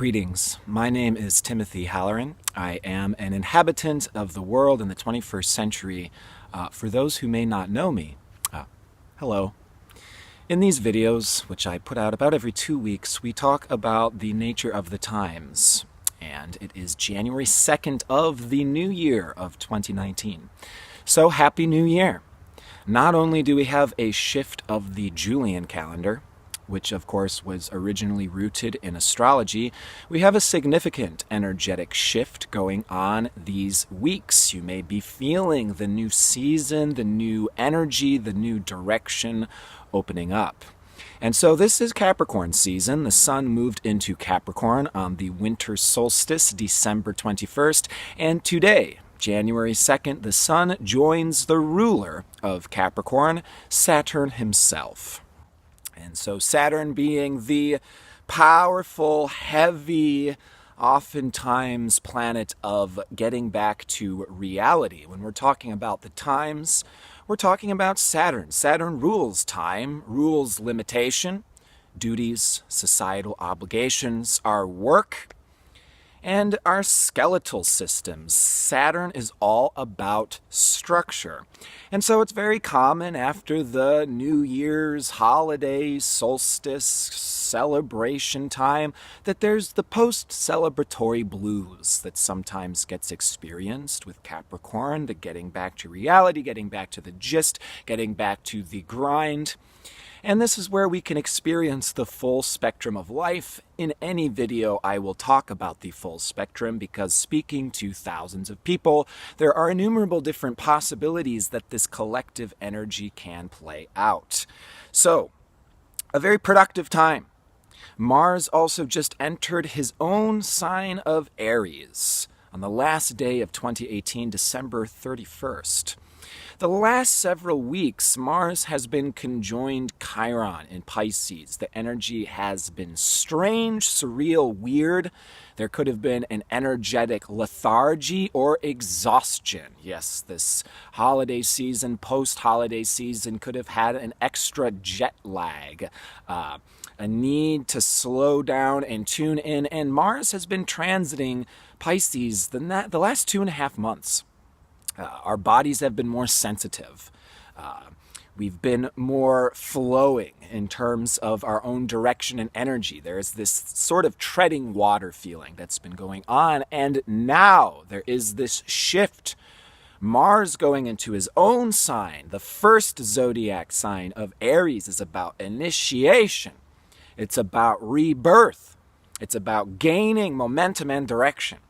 Greetings. My name is Timothy Halloran. I am an inhabitant of the world in the 21st century. For those who may not know me, hello. In these videos, which I put out about every 2 weeks, we talk about the nature of the times. And it is January 2nd of the new year of 2019. So Happy New Year! Not only do we have a shift of the Julian calendar, which of course was originally rooted in astrology, we have a significant energetic shift going on these weeks. You may be feeling the new season, the new energy, the new direction opening up. And so this is Capricorn season. The sun moved into Capricorn on the winter solstice, December 21st, and today, January 2nd, the sun joins the ruler of Capricorn, Saturn himself. And so Saturn being the powerful, heavy, oftentimes planet of getting back to reality. When we're talking about the times, we're talking about Saturn. Saturn rules time, rules limitation, duties, societal obligations, our work, and our skeletal systems. Saturn is all about structure. And so it's very common after the New Year's holiday, solstice, celebration time, that there's the post-celebratory blues that sometimes gets experienced with Capricorn, the getting back to reality, getting back to the gist, getting back to the grind. And this is where we can experience the full spectrum of life. In any video, I will talk about the full spectrum because speaking to thousands of people, there are innumerable different possibilities that this collective energy can play out. So, a very productive time. Mars also just entered his own sign of Aries on the last day of 2018, December 31st. The last several weeks, Mars has been conjoined Chiron in Pisces. The energy has been strange, surreal, weird. There could have been an energetic lethargy or exhaustion. Yes, this holiday season, post-holiday season, could have had an extra jet lag, a need to slow down and tune in. And Mars has been transiting Pisces the last 2.5 months. Our bodies have been more sensitive. We've been more flowing in terms of our own direction and energy. There is this sort of treading water feeling that's been going on. And now there is this shift. Mars going into his own sign, the first zodiac sign of Aries, is about initiation. It's about rebirth. It's about gaining momentum and direction.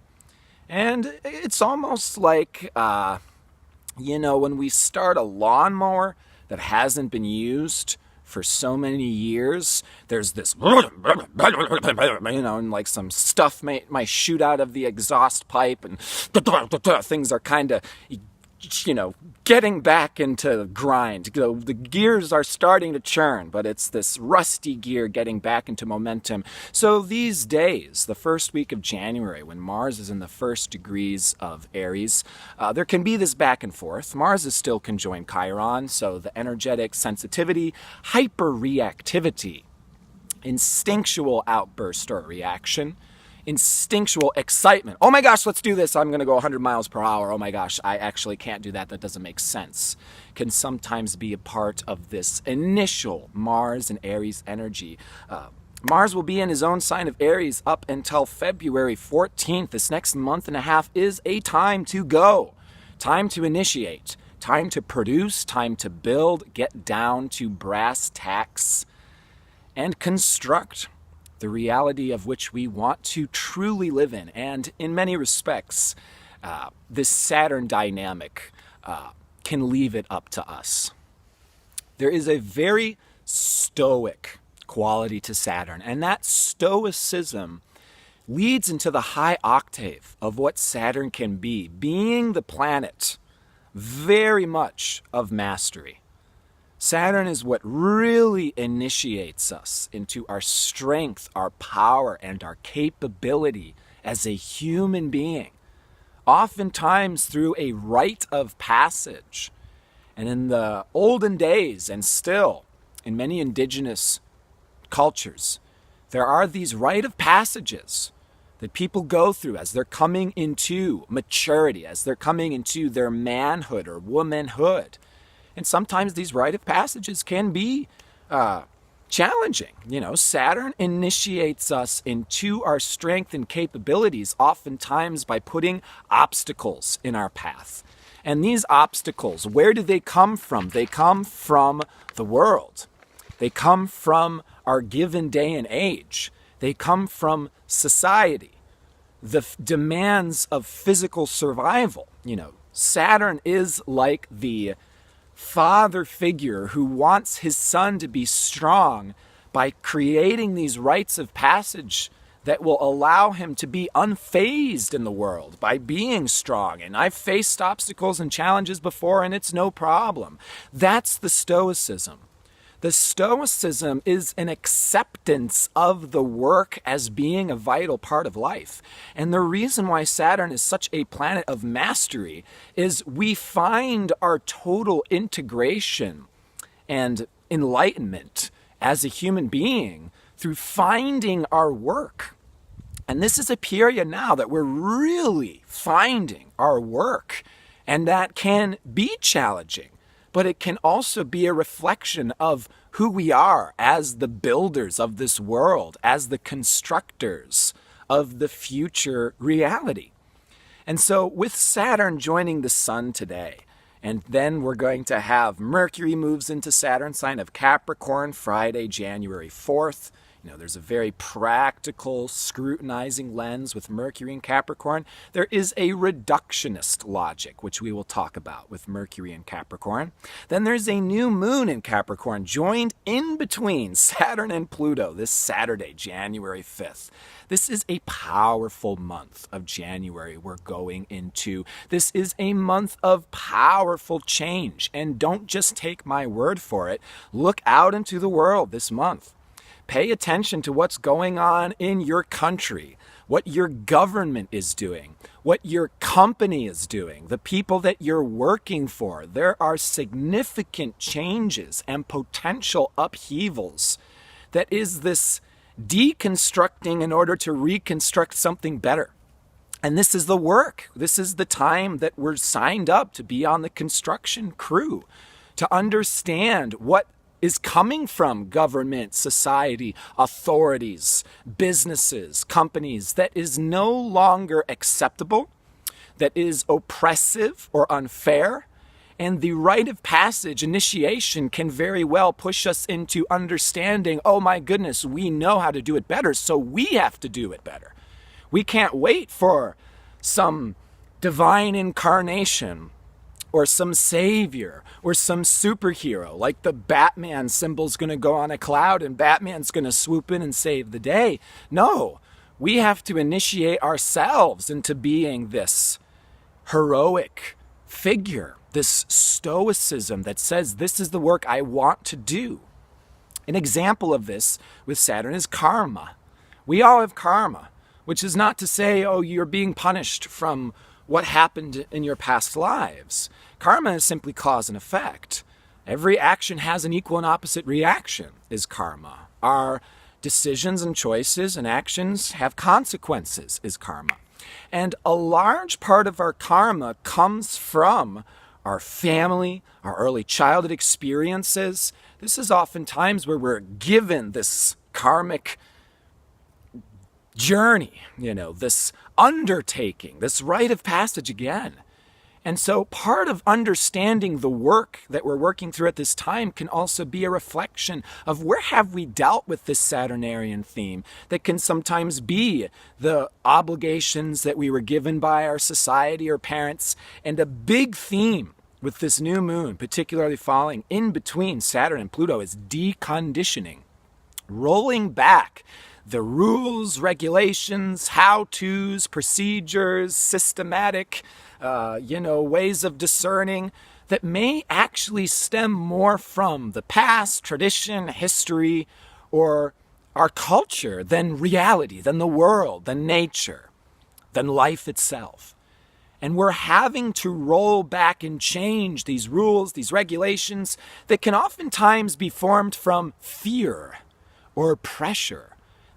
And it's almost like, when we start a lawnmower that hasn't been used for so many years, there's this, and like some stuff might shoot out of the exhaust pipe, and things are kind of, getting back into the grind. The gears are starting to churn, but it's this rusty gear getting back into momentum. So these days, the first week of January, when Mars is in the first degrees of Aries, there can be this back and forth. Mars is still conjoined Chiron, so the energetic sensitivity, hyper-reactivity, instinctual outburst or reaction, instinctual excitement. Oh my gosh, let's do this. I'm going to go 100 miles per hour. Oh my gosh, I actually can't do that. That doesn't make sense. Can sometimes be a part of this initial Mars and Aries energy. Mars will be in his own sign of Aries up until February 14th. This next month and a half is a time to go, time to initiate, time to produce, time to build, get down to brass tacks, and construct the reality of which we want to truly live in. And in many respects, this Saturn dynamic can leave it up to us. There is a very stoic quality to Saturn, and that stoicism leads into the high octave of what Saturn can be, being the planet very much of mastery. Saturn is what really initiates us into our strength, our power, and our capability as a human being, oftentimes through a rite of passage. And in the olden days, and still in many indigenous cultures, there are these rite of passages that people go through as they're coming into maturity, as they're coming into their manhood or womanhood. And sometimes these rite of passages can be challenging. Saturn initiates us into our strength and capabilities, oftentimes by putting obstacles in our path. And these obstacles, where do they come from? They come from the world. They come from our given day and age. They come from society, the demands of physical survival. Saturn is like the father figure who wants his son to be strong by creating these rites of passage that will allow him to be unfazed in the world by being strong. And I've faced obstacles and challenges before, and it's no problem. That's the Stoicism. The Stoicism is an acceptance of the work as being a vital part of life. And the reason why Saturn is such a planet of mastery is we find our total integration and enlightenment as a human being through finding our work. And this is a period now that we're really finding our work, and that can be challenging. But it can also be a reflection of who we are as the builders of this world, as the constructors of the future reality. And so with Saturn joining the Sun today, and then we're going to have Mercury moves into Saturn sign of Capricorn Friday, January 4th. There's a very practical, scrutinizing lens with Mercury and Capricorn. There is a reductionist logic, which we will talk about with Mercury and Capricorn. Then there's a new moon in Capricorn, joined in between Saturn and Pluto this Saturday, January 5th. This is a powerful month of January we're going into. This is a month of powerful change. And don't just take my word for it. Look out into the world this month. Pay attention to what's going on in your country, what your government is doing, what your company is doing, the people that you're working for. There are significant changes and potential upheavals. That is this deconstructing in order to reconstruct something better. And this is the work. This is the time that we're signed up to be on the construction crew, to understand what is coming from government, society, authorities, businesses, companies that is no longer acceptable, that is oppressive or unfair. And the rite of passage initiation can very well push us into understanding, oh my goodness, we know how to do it better, so we have to do it better. We can't wait for some divine incarnation or some savior, or some superhero, like the Batman symbol's going to go on a cloud and Batman's going to swoop in and save the day. No, we have to initiate ourselves into being this heroic figure, this stoicism that says, this is the work I want to do. An example of this with Saturn is karma. We all have karma, which is not to say, oh, you're being punished from what happened in your past lives. Karma is simply cause and effect. Every action has an equal and opposite reaction, is karma. Our decisions and choices and actions have consequences, is karma. And a large part of our karma comes from our family, our early childhood experiences. This is oftentimes where we're given this karmic journey, this undertaking, this rite of passage again. And so part of understanding the work that we're working through at this time can also be a reflection of where have we dealt with this Saturnarian theme that can sometimes be the obligations that we were given by our society or parents. And a big theme with this new moon, particularly falling in between Saturn and Pluto, is deconditioning, rolling back the rules, regulations, how-tos, procedures, systematic, ways of discerning that may actually stem more from the past, tradition, history, or our culture than reality, than the world, than nature, than life itself. And we're having to roll back and change these rules, these regulations that can oftentimes be formed from fear or pressure.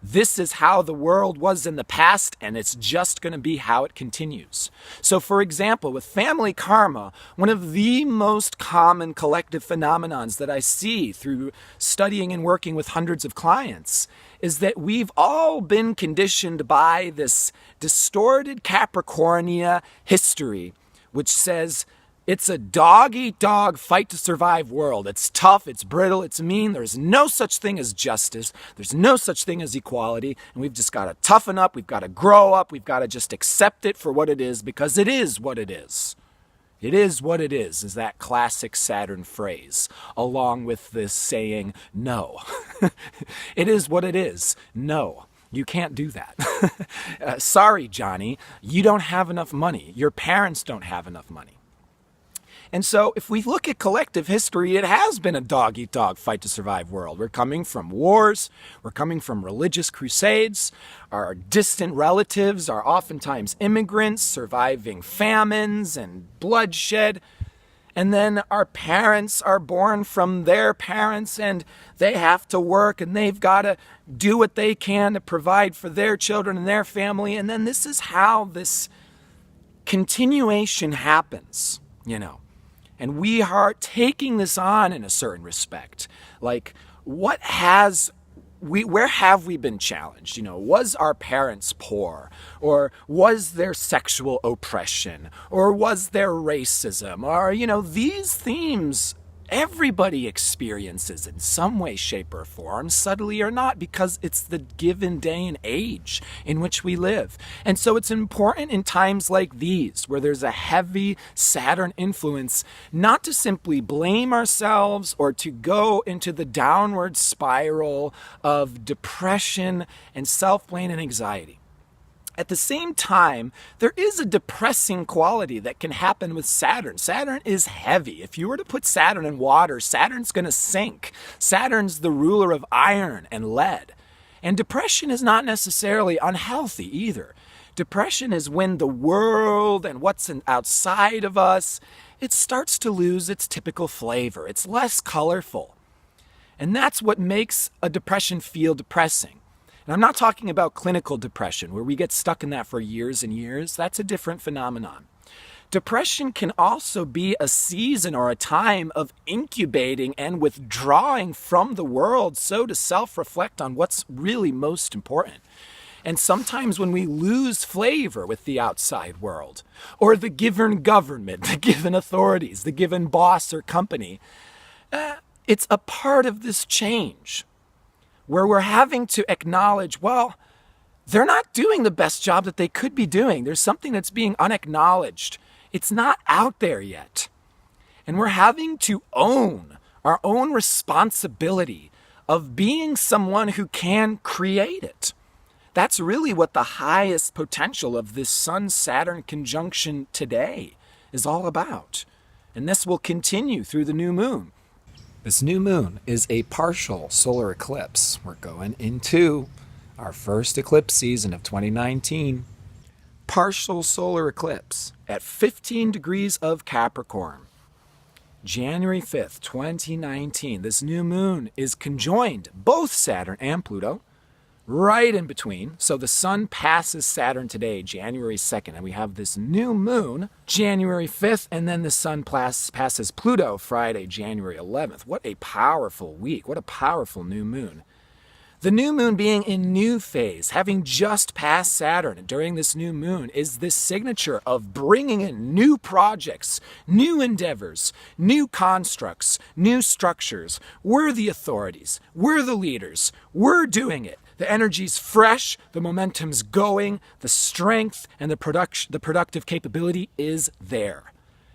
This is how the world was in the past, and it's just going to be how it continues. So, for example, with family karma, one of the most common collective phenomenons that I see through studying and working with hundreds of clients is that we've all been conditioned by this distorted Capricornia history, which says it's a dog-eat-dog fight-to-survive world. It's tough, it's brittle, it's mean. There's no such thing as justice. There's no such thing as equality. And we've just got to toughen up. We've got to grow up. We've got to just accept it for what it is, because it is what it is. It is what it is that classic Saturn phrase, along with this saying, no. It is what it is. No. You can't do that. Sorry, Johnny, you don't have enough money. Your parents don't have enough money. And so if we look at collective history, it has been a dog-eat-dog fight-to-survive world. We're coming from wars. We're coming from religious crusades. Our distant relatives are oftentimes immigrants surviving famines and bloodshed. And then our parents are born from their parents, and they have to work, and they've got to do what they can to provide for their children and their family. And then this is how this continuation happens, And we are taking this on in a certain respect. Like, where have we been challenged? Was our parents poor? Or was there sexual oppression? Or was there racism? Or, these themes everybody experiences in some way, shape, or form, subtly or not, because it's the given day and age in which we live. And so it's important in times like these, where there's a heavy Saturn influence, not to simply blame ourselves or to go into the downward spiral of depression and self-blame and anxiety. At the same time, there is a depressing quality that can happen with Saturn. Saturn is heavy. If you were to put Saturn in water, Saturn's going to sink. Saturn's the ruler of iron and lead. And depression is not necessarily unhealthy either. Depression is when the world and what's outside of us, it starts to lose its typical flavor. It's less colorful. And that's what makes a depression feel depressing. And I'm not talking about clinical depression, where we get stuck in that for years and years. That's a different phenomenon. Depression can also be a season or a time of incubating and withdrawing from the world, so to self-reflect on what's really most important. And sometimes when we lose flavor with the outside world, or the given government, the given authorities, the given boss or company, it's a part of this change, where we're having to acknowledge, well, they're not doing the best job that they could be doing. There's something that's being unacknowledged. It's not out there yet. And we're having to own our own responsibility of being someone who can create it. That's really what the highest potential of this Sun-Saturn conjunction today is all about. And this will continue through the new moon. This new moon is a partial solar eclipse. We're going into our first eclipse season of 2019. Partial solar eclipse at 15 degrees of Capricorn. January 5th, 2019. This new moon is conjoined both Saturn and Pluto, right in between. So the sun passes Saturn today, January 2nd, and we have this new moon, January 5th, and then the sun passes Pluto Friday, January 11th. What a powerful week. What a powerful new moon. The new moon being in new phase, having just passed Saturn during this new moon, is this signature of bringing in new projects, new endeavors, new constructs, new structures. We're the authorities. We're the leaders. We're doing it. The energy's fresh, the momentum's going, the strength and the productive capability is there.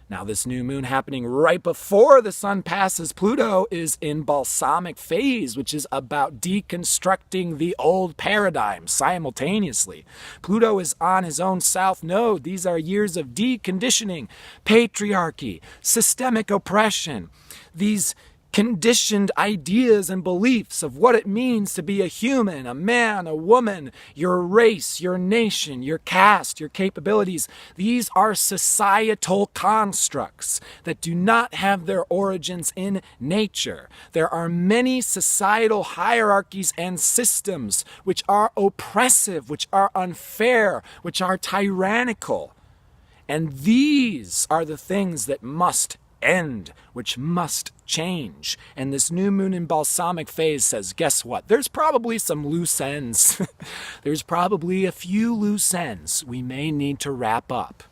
Now, this new moon happening right before the sun passes Pluto is in balsamic phase, which is about deconstructing the old paradigm simultaneously. Pluto is on his own south node. These are years of deconditioning, patriarchy, systemic oppression, these conditioned ideas and beliefs of what it means to be a human, a man, a woman, your race, your nation, your caste, your capabilities. These are societal constructs that do not have their origins in nature. There are many societal hierarchies and systems which are oppressive, which are unfair, which are tyrannical. And these are the things that must end, which must change. And this new moon in balsamic phase says, guess what? There's probably some loose ends. There's probably a few loose ends we may need to wrap up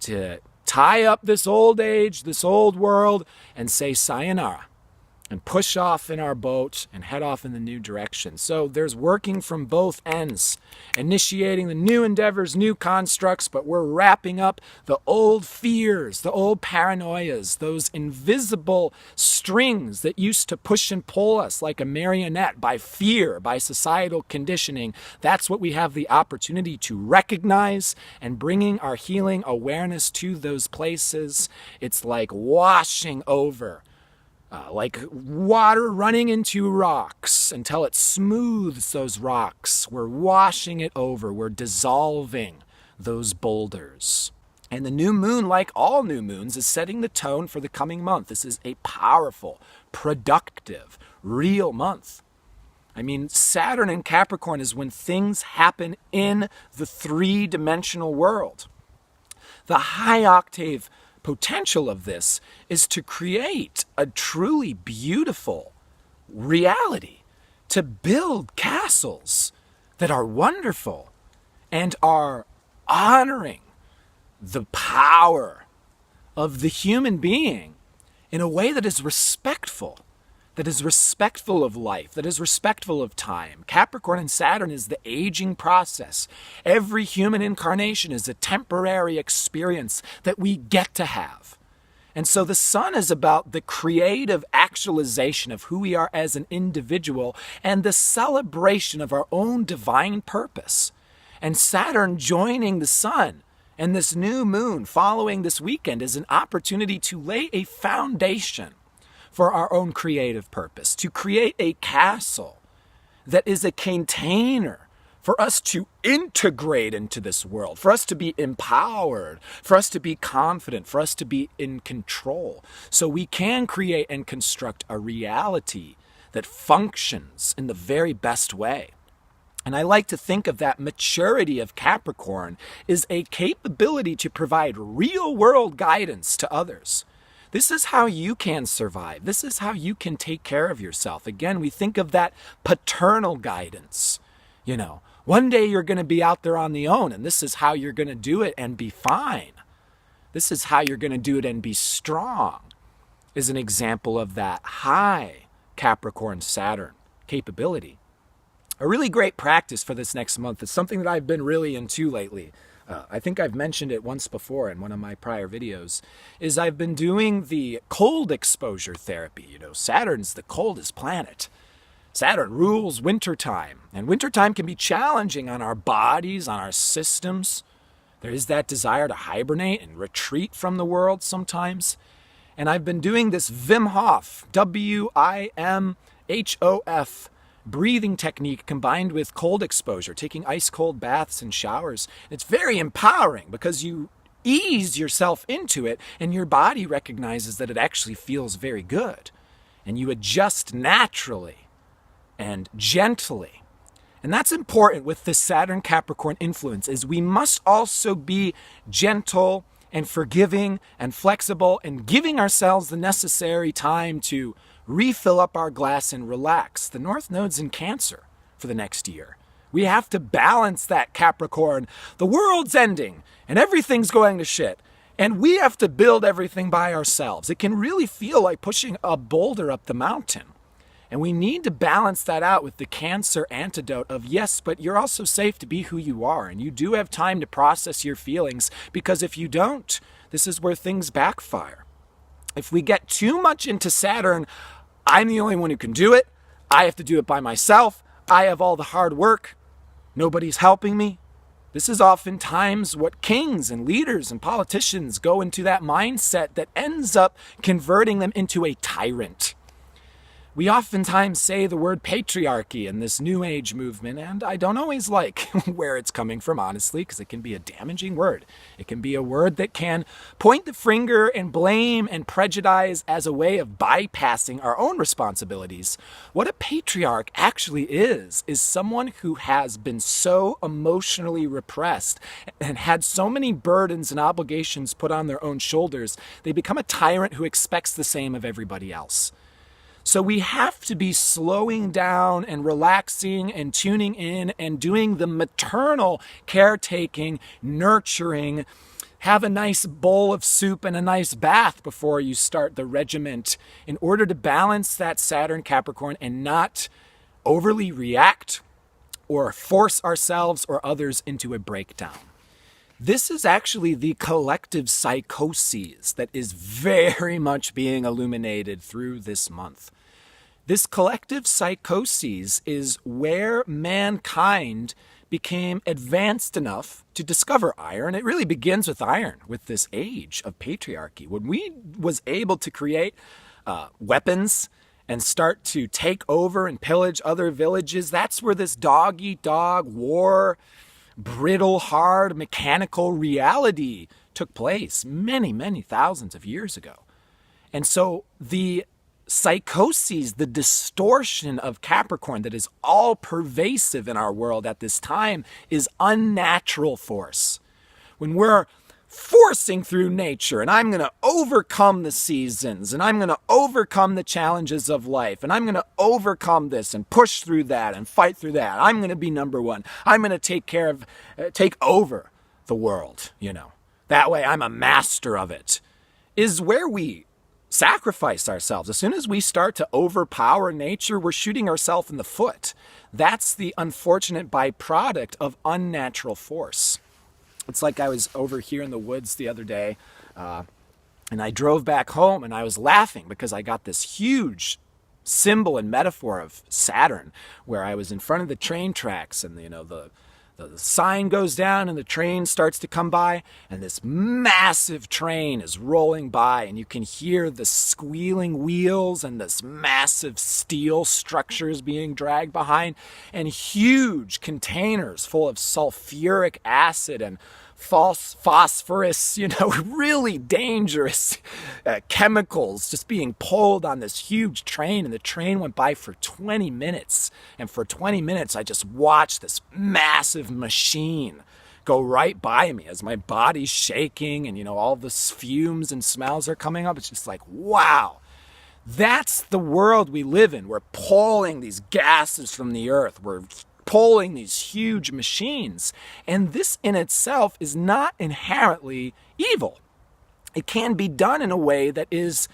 to tie up this old age, this old world, and say sayonara, and push off in our boat and head off in the new direction. So there's working from both ends, initiating the new endeavors, new constructs, but we're wrapping up the old fears, the old paranoias, those invisible strings that used to push and pull us like a marionette by fear, by societal conditioning. That's what we have the opportunity to recognize, and bringing our healing awareness to those places. It's like washing over. Like water running into rocks until it smooths those rocks. We're washing it over. We're dissolving those boulders. And the new moon, like all new moons, is setting the tone for the coming month. This is a powerful, productive, real month. I mean, Saturn in Capricorn is when things happen in the three-dimensional world. The high octave potential of this is to create a truly beautiful reality, to build castles that are wonderful and are honoring the power of the human being in a way that is respectful of life, that is respectful of time. Capricorn and Saturn is the aging process. Every human incarnation is a temporary experience that we get to have. And so the sun is about the creative actualization of who we are as an individual and the celebration of our own divine purpose. And Saturn joining the sun and this new moon following this weekend is an opportunity to lay a foundation for our own creative purpose, to create a castle that is a container for us to integrate into this world, for us to be empowered, for us to be confident, for us to be in control, so we can create and construct a reality that functions in the very best way. And I like to think of that maturity of Capricorn is a capability to provide real-world guidance to others. This is how you can survive. This is how you can take care of yourself. Again, we think of that paternal guidance. You know, one day you're going to be out there on the own, and this is how you're going to do it and be fine. This is how you're going to do it and be strong, is an example of that high Capricorn Saturn capability. A really great practice for this next month is something that I've been really into lately. I think I've mentioned it once before in one of my prior videos, is I've been doing the cold exposure therapy. You know, Saturn's the coldest planet. Saturn rules wintertime, and wintertime can be challenging on our bodies, on our systems. There is that desire to hibernate and retreat from the world sometimes. And I've been doing this Wim Hof, W-I-M-H-O-F, breathing technique combined with cold exposure, taking ice cold baths and showers. It's very empowering because you ease yourself into it and your body recognizes that it actually feels very good. And you adjust naturally and gently. And that's important with this Saturn Capricorn influence, is we must also be gentle and forgiving and flexible and giving ourselves the necessary time to refill up our glass and relax. The North Node's in Cancer for the next year. We have to balance that Capricorn. The world's ending and everything's going to shit. And we have to build everything by ourselves. It can really feel like pushing a boulder up the mountain. And we need to balance that out with the Cancer antidote of, yes, but you're also safe to be who you are. And you do have time to process your feelings, because if you don't, this is where things backfire. If we get too much into Saturn, I'm the only one who can do it. I have to do it by myself. I have all the hard work. Nobody's helping me. This is oftentimes what kings and leaders and politicians go into, that mindset that ends up converting them into a tyrant. We oftentimes say the word patriarchy in this New Age movement, and I don't always like where it's coming from, honestly, because it can be a damaging word. It can be a word that can point the finger and blame and prejudice as a way of bypassing our own responsibilities. What a patriarch actually is someone who has been so emotionally repressed and had so many burdens and obligations put on their own shoulders, they become a tyrant who expects the same of everybody else. So we have to be slowing down and relaxing and tuning in and doing the maternal caretaking, nurturing, have a nice bowl of soup and a nice bath before you start the regiment in order to balance that Saturn Capricorn and not overly react or force ourselves or others into a breakdown. This is actually the collective psychoses that is very much being illuminated through this month. This collective psychoses is where mankind became advanced enough to discover iron. It really begins with iron, with this age of patriarchy. When we was able to create weapons and start to take over and pillage other villages, that's where this dog-eat-dog war, brittle, hard, mechanical reality took place many, many thousands of years ago. And so the psychoses, the distortion of Capricorn that is all pervasive in our world at this time, is unnatural force. When we're forcing through nature, and I'm going to overcome the seasons, and I'm going to overcome the challenges of life, and I'm going to overcome this and push through that and fight through that. I'm going to be number one. I'm going to take over the world, That way I'm a master of it, is where we sacrifice ourselves. As soon as we start to overpower nature, we're shooting ourselves in the foot. That's the unfortunate byproduct of unnatural force. It's like I was over here in the woods the other day, and I drove back home, and I was laughing because I got this huge symbol and metaphor of Saturn, where I was in front of the train tracks, and the sign goes down and the train starts to come by, and this massive train is rolling by, and you can hear the squealing wheels and this massive steel structures being dragged behind, and huge containers full of sulfuric acid and false phosphorus, really dangerous chemicals just being pulled on this huge train. And the train went by for 20 minutes. And for 20 minutes, I just watched this massive machine go right by me as my body's shaking and, all the fumes and smells are coming up. It's just like, wow. That's the world we live in. We're pulling these gases from the earth. We're pulling these huge machines. And this in itself is not inherently evil. It can be done in a way that is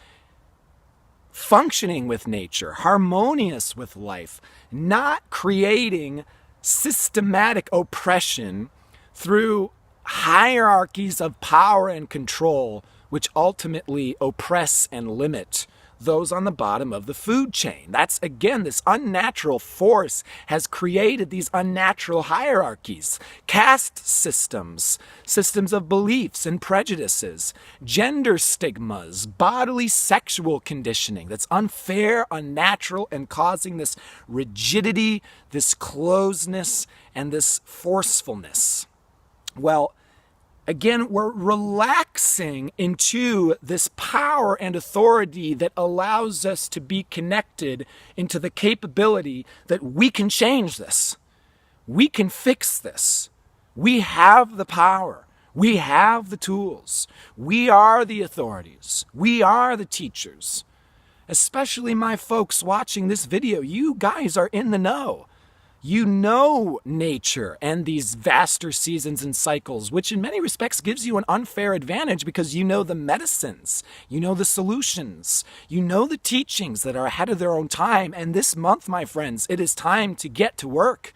functioning with nature, harmonious with life, not creating systematic oppression through hierarchies of power and control, which ultimately oppress and limit those on the bottom of the food chain. That's, again, this unnatural force has created these unnatural hierarchies, caste systems, systems of beliefs and prejudices, gender stigmas, bodily sexual conditioning that's unfair, unnatural, and causing this rigidity, this closeness, and this forcefulness. Well, again, we're relaxing into this power and authority that allows us to be connected into the capability that we can change this. We can fix this. We have the power. We have the tools. We are the authorities. We are the teachers. Especially my folks watching this video, you guys are in the know. You know nature and these vaster seasons and cycles, which in many respects gives you an unfair advantage because you know the medicines, you know the solutions, you know the teachings that are ahead of their own time. And this month, my friends, it is time to get to work.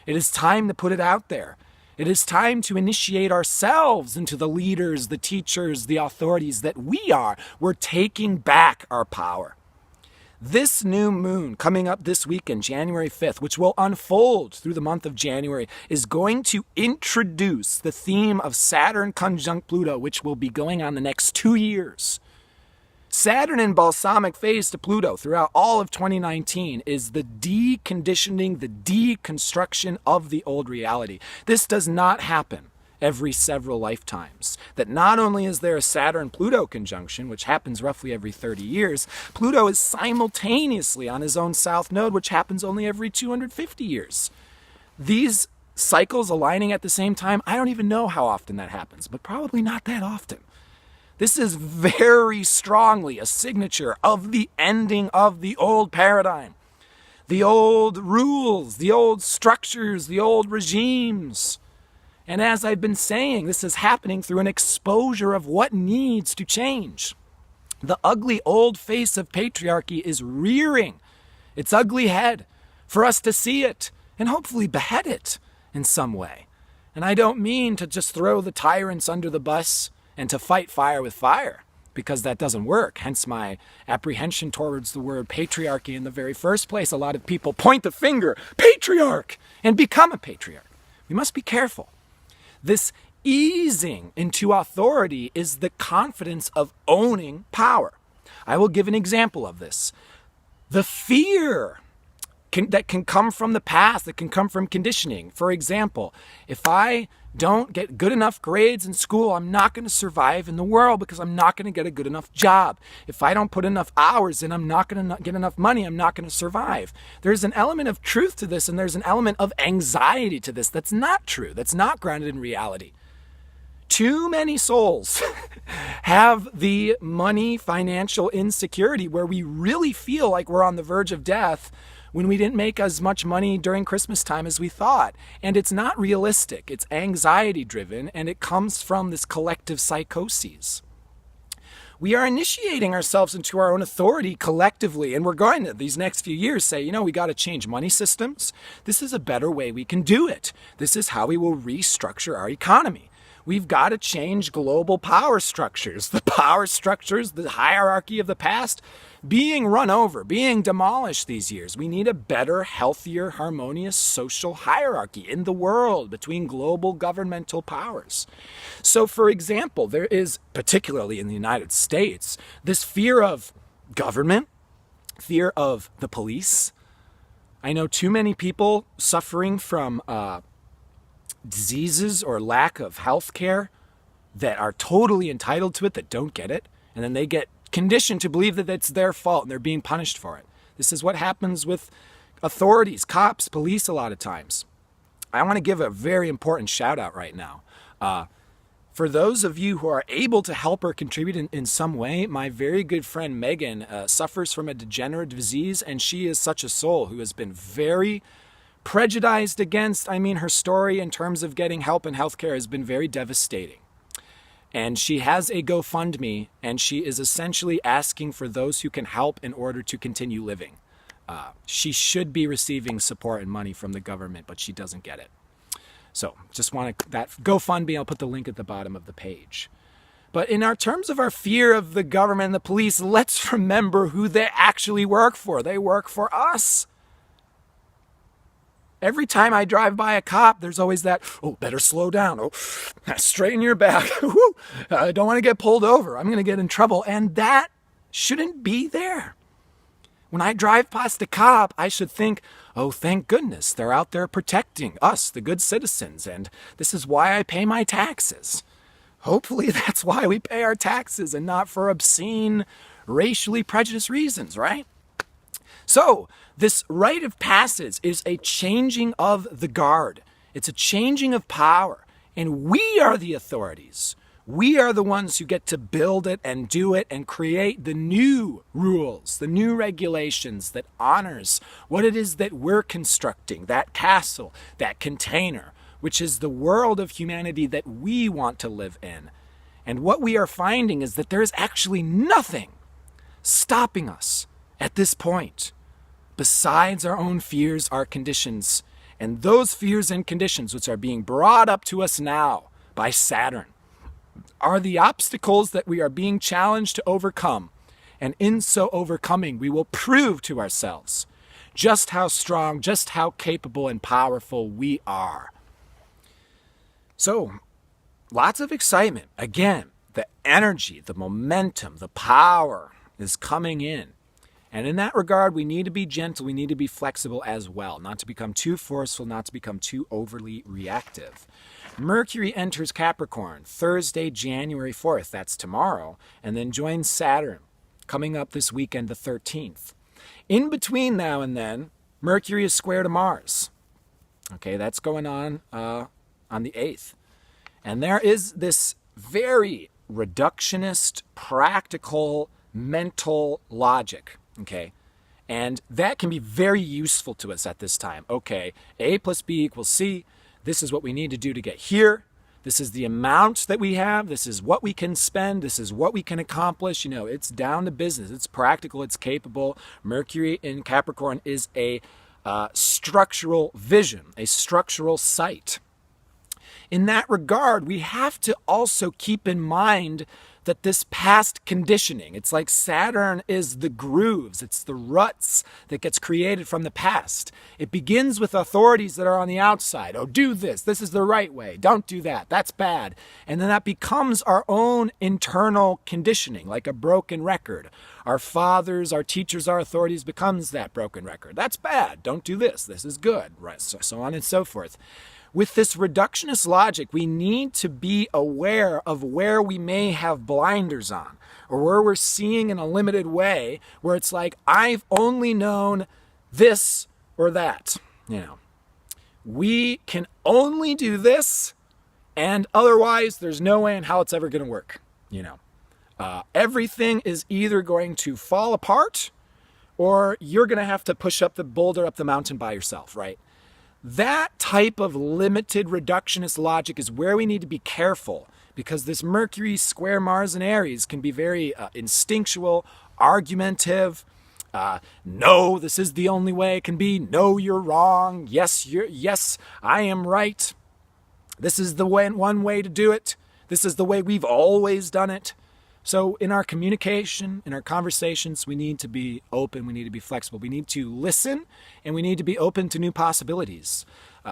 It is time to put it out there. It is time to initiate ourselves into the leaders, the teachers, the authorities that we are. We're taking back our power. This new moon coming up this weekend, January 5th, which will unfold through the month of January, is going to introduce the theme of Saturn conjunct Pluto, which will be going on the next 2 years. Saturn in balsamic phase to Pluto throughout all of 2019 is the deconditioning, the deconstruction of the old reality. This does not happen every several lifetimes. That not only is there a Saturn-Pluto conjunction, which happens roughly every 30 years, Pluto is simultaneously on his own south node, which happens only every 250 years. These cycles aligning at the same time, I don't even know how often that happens, but probably not that often. This is very strongly a signature of the ending of the old paradigm, the old rules, the old structures, the old regimes. And as I've been saying, this is happening through an exposure of what needs to change. The ugly old face of patriarchy is rearing its ugly head for us to see it and hopefully behead it in some way. And I don't mean to just throw the tyrants under the bus and to fight fire with fire, because that doesn't work. Hence my apprehension towards the word patriarchy in the very first place. A lot of people point the finger, patriarch, and become a patriarch. We must be careful. This easing into authority is the confidence of owning power. I will give an example of this. The fear that can come from the past, that can come from conditioning. For example, if I don't get good enough grades in school, I'm not going to survive in the world because I'm not going to get a good enough job. If I don't put enough hours in, I'm not going to get enough money, I'm not going to survive. There's an element of truth to this, and there's an element of anxiety to this that's not true, that's not grounded in reality. Too many souls have the money, financial insecurity where we really feel like we're on the verge of death when we didn't make as much money during Christmas time as we thought. And it's not realistic. It's anxiety driven, and it comes from this collective psychoses. We are initiating ourselves into our own authority collectively, and we're going to, these next few years, say, we got to change money systems. This is a better way we can do it. This is how we will restructure our economy. We've got to change global power structures. The power structures, the hierarchy of the past, being run over, being demolished these years. We need a better, healthier, harmonious social hierarchy in the world between global governmental powers. So, for example, there is, particularly in the United States, this fear of government, fear of the police. I know too many people suffering from diseases or lack of health care that are totally entitled to it, that don't get it, and then they get conditioned to believe that it's their fault and they're being punished for it. This is what happens with authorities, cops, police a lot of times. I want to give a very important shout out right now. For those of you who are able to help or contribute in some way, my very good friend Megan suffers from a degenerative disease, and she is such a soul who has been very prejudiced against. Her story in terms of getting help and healthcare has been very devastating. And she has a GoFundMe, and she is essentially asking for those who can help in order to continue living. She should be receiving support and money from the government, but she doesn't get it. So just want to, that GoFundMe, I'll put the link at the bottom of the page. But in our terms of our fear of the government and the police, let's remember who they actually work for. They work for us. Every time I drive by a cop, there's always that, better slow down. Straighten your back. I don't want to get pulled over. I'm going to get in trouble. And that shouldn't be there. When I drive past a cop, I should think, thank goodness they're out there protecting us, the good citizens. And this is why I pay my taxes. Hopefully that's why we pay our taxes and not for obscene, racially prejudiced reasons, right? So, this rite of passage is a changing of the guard. It's a changing of power. And we are the authorities. We are the ones who get to build it and do it and create the new rules, the new regulations that honors what it is that we're constructing, that castle, that container, which is the world of humanity that we want to live in. And what we are finding is that there is actually nothing stopping us at this point, besides our own fears, our conditions, and those fears and conditions which are being brought up to us now by Saturn are the obstacles that we are being challenged to overcome. And in so overcoming, we will prove to ourselves just how strong, just how capable and powerful we are. So, lots of excitement. Again, the energy, the momentum, the power is coming in. And in that regard, we need to be gentle. We need to be flexible as well, not to become too forceful, not to become too overly reactive. Mercury enters Capricorn Thursday, January 4th. That's tomorrow. And then joins Saturn coming up this weekend, the 13th. In between now and then, Mercury is square to Mars. Okay, that's going on the 8th. And there is this very reductionist, practical, mental logic. Okay, and that can be very useful to us at this time. Okay, A plus B equals C. This is what we need to do to get here. This is the amount that we have. This is what we can spend. This is what we can accomplish. You know, it's down to business. It's practical. It's capable. Mercury in Capricorn is a structural vision, a structural sight. In that regard, we have to also keep in mind that this past conditioning, it's like Saturn is the grooves, it's the ruts that gets created from the past. It begins with authorities that are on the outside. Oh, do this. This is the right way. Don't do that. That's bad. And then that becomes our own internal conditioning, like a broken record. Our fathers, our teachers, our authorities becomes that broken record. That's bad. Don't do this. This is good. Right. So on and so forth. With this reductionist logic, we need to be aware of where we may have blinders on, or where we're seeing in a limited way, where it's like, I've only known this or that. You know, we can only do this, and otherwise there's no way in how it's ever going to work. You know, everything is either going to fall apart, or you're going to have to push up the boulder up the mountain by yourself, right? That type of limited reductionist logic is where we need to be careful, because this Mercury square Mars and Aries can be very instinctual, argumentative. No, this is the only way it can be. No, you're wrong. Yes, I am right. This is the one way to do it. This is the way we've always done it. So in our communication, in our conversations, we need to be open, we need to be flexible, we need to listen, and we need to be open to new possibilities.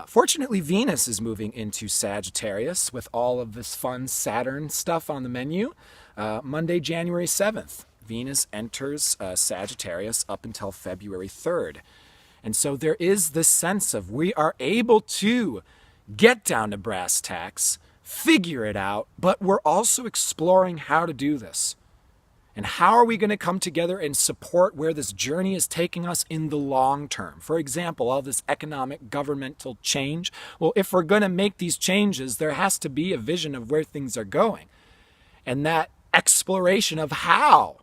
Fortunately, Venus is moving into Sagittarius with all of this fun Saturn stuff on the menu. Monday, January 7th, Venus enters Sagittarius up until February 3rd. And so there is this sense of we are able to get down to brass tacks, figure it out, but we're also exploring how to do this. And how are we going to come together and support where this journey is taking us in the long term? For example, all this economic, governmental change. Well, if we're going to make these changes, there has to be a vision of where things are going. And that exploration of how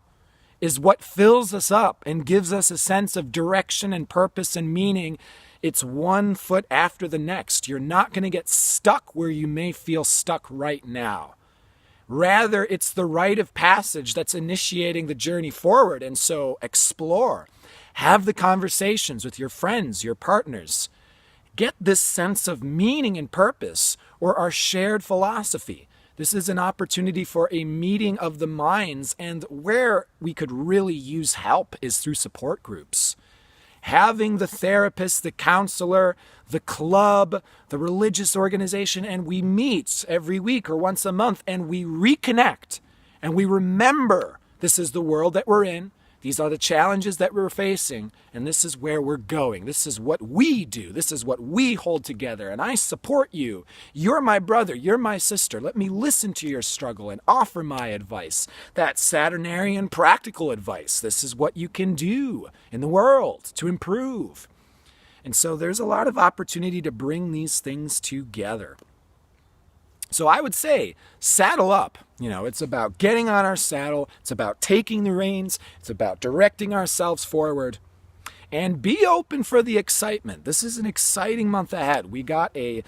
is what fills us up and gives us a sense of direction and purpose and meaning. It's one foot after the next. You're not going to get stuck where you may feel stuck right now. Rather, it's the rite of passage that's initiating the journey forward. And so explore. Have the conversations with your friends, your partners. Get this sense of meaning and purpose, or our shared philosophy. This is an opportunity for a meeting of the minds, and where we could really use help is through support groups. Having the therapist, the counselor, the club, the religious organization, and we meet every week or once a month, and we reconnect, and we remember this is the world that we're in, these are the challenges that we're facing, and this is where we're going. This is what we do. This is what we hold together, and I support you. You're my brother. You're my sister. Let me listen to your struggle and offer my advice. That Saturnian practical advice. This is what you can do in the world to improve. And so there's a lot of opportunity to bring these things together. So I would say, saddle up. You know, it's about getting on our saddle. It's about taking the reins. It's about directing ourselves forward. And be open for the excitement. This is an exciting month ahead. We got a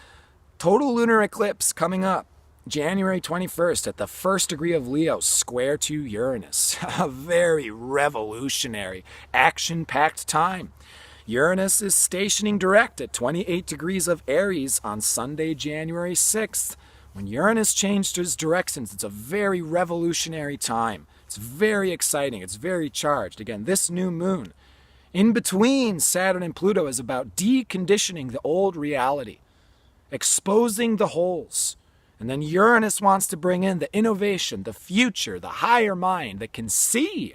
total lunar eclipse coming up January 21st at the 1st degree of Leo, square to Uranus. A very revolutionary, action-packed time. Uranus is stationing direct at 28 degrees of Aries on Sunday, January 6th. When Uranus changed his directions, it's a very revolutionary time. It's very exciting. It's very charged. Again, this new moon, in between Saturn and Pluto, is about deconditioning the old reality, exposing the holes. And then Uranus wants to bring in the innovation, the future, the higher mind that can see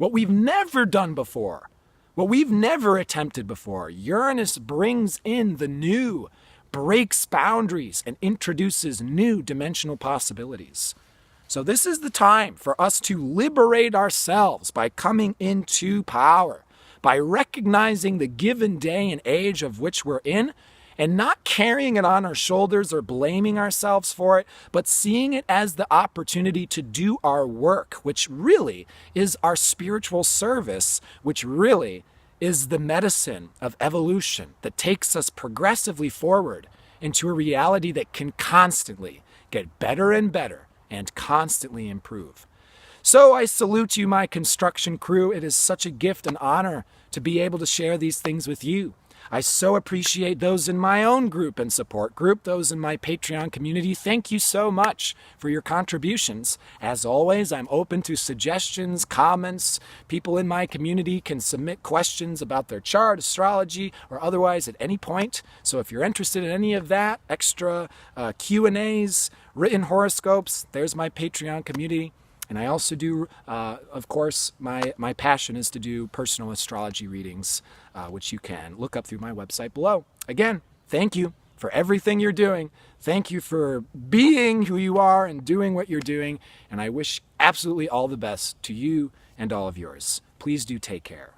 what we've never done before, what we've never attempted before. Uranus brings in the new, breaks boundaries, and introduces new dimensional possibilities. So this is the time for us to liberate ourselves by coming into power, by recognizing the given day and age of which we're in, and not carrying it on our shoulders or blaming ourselves for it, but seeing it as the opportunity to do our work, which really is our spiritual service, which really is the medicine of evolution that takes us progressively forward into a reality that can constantly get better and better and constantly improve. So I salute you, my construction crew. It is such a gift and honor to be able to share these things with you. I so appreciate those in my own group and support group, those in my Patreon community. Thank you so much for your contributions. As always, I'm open to suggestions, comments. People in my community can submit questions about their chart, astrology, or otherwise at any point. So if you're interested in any of that, extra Q&As, written horoscopes, there's my Patreon community. And I also do, of course, my passion is to do personal astrology readings, which you can look up through my website below. Again, thank you for everything you're doing. Thank you for being who you are and doing what you're doing. And I wish absolutely all the best to you and all of yours. Please do take care.